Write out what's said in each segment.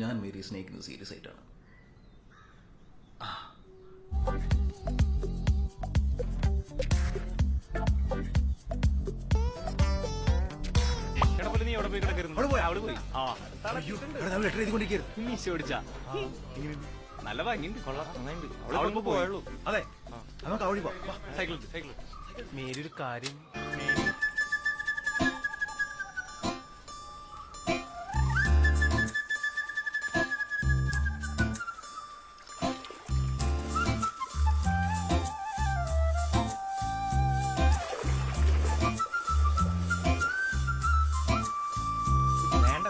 ഞാൻ മേരി സ്നേഹിക്കുന്നത് സീരിയസ് ആയിട്ടാണ്. നല്ല ഭംഗിയുണ്ട്. അതെ, നമുക്ക് അവഴി പോവാം. സൈക്കിൾ മേരി ഒരു കാര്യം.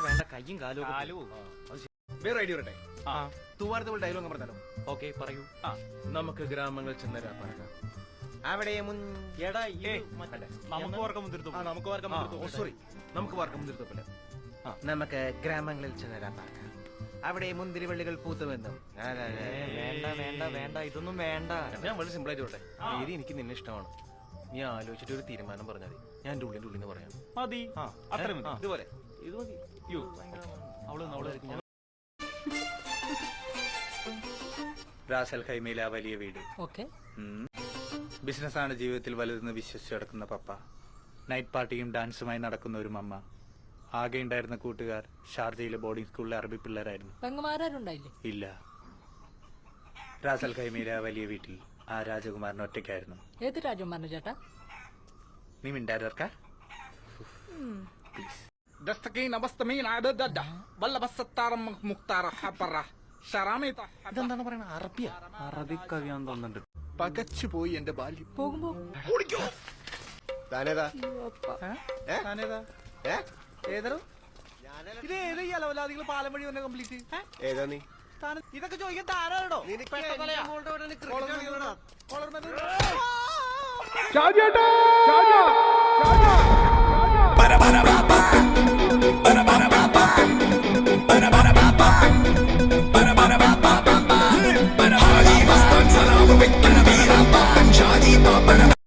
വേണ്ട കയ്യും കാലും. വേറെ ഐഡിയ വരട്ടെ. തൂവാനത്തെ ഡയലോഗ് പറഞ്ഞാലോ? ഓക്കെ പറയൂ. നമുക്ക് ഗ്രാമങ്ങളിൽ ചെന്ന് രാപ്പാക്കാം. അവിടെ നമുക്ക് വാർക്കം മുന്തിരിത്തോപ്പില്ല. നമുക്ക് ഗ്രാമങ്ങളിൽ ചെന്ന് രാപ്പാക്കാം. അവിടെ മുന്തിരിവള്ളികൾ പൂത്തുവെന്നും. വേണ്ട ഇതൊന്നും വേണ്ട. ഞാൻ വളരെ സിമ്പിൾ ആയിട്ട് വിട്ടെ. ഇത് എനിക്ക് നിന്നെ ഇഷ്ടമാണ്. നീ ആലോചിച്ചിട്ട് ഒരു തീരുമാനം പറഞ്ഞാൽ മതി. ഞാൻ എന്റെ ഉള്ളിന്റെ ഉള്ളിൽ നിന്ന് പറയാം. മതി. അത്ര മതി. ഇതുപോലെ ഇത് മതി. റാസൽ ഖൈമയിലെ ആ വലിയ വീട്. ബിസിനസ്സാണ് ജീവിതത്തിൽ വലുതെന്ന് വിശ്വസിച്ച് നടക്കുന്ന പപ്പ. നൈറ്റ് പാർട്ടിയും ഡാൻസുമായി നടക്കുന്ന ഒരു മമ്മ. ആകെ ഉണ്ടായിരുന്ന കൂട്ടുകാർ ഷാർജയിലെ ബോർഡിംഗ് സ്കൂളിലെ അറബി പിള്ളേരായിരുന്നു. ഇല്ല. റാസൽ ഖൈമയിലെ ആ വലിയ വീട്ടിൽ ആ രാജകുമാരൻ ഒറ്റയ്ക്കായിരുന്നു. ഏത് രാജകുമാരൻ ചേട്ടാ? നീ മിണ്ടായിരുക്ക. ഇതെന്താണ് പറയുന്നത്? അറബിയ? അറബി കവിയാന്ന് തോന്നുന്നുണ്ട്. പകച്ചു പോയി എന്റെ ബാല്യം. പോകുമ്പോ പാലം വഴി വന്നെ കംപ്ലീറ്റ്. ഏതാ നീ? ഇതൊക്കെ ചോദിക്കാൻ താരാണോ? ഷാജിയേട്ടാ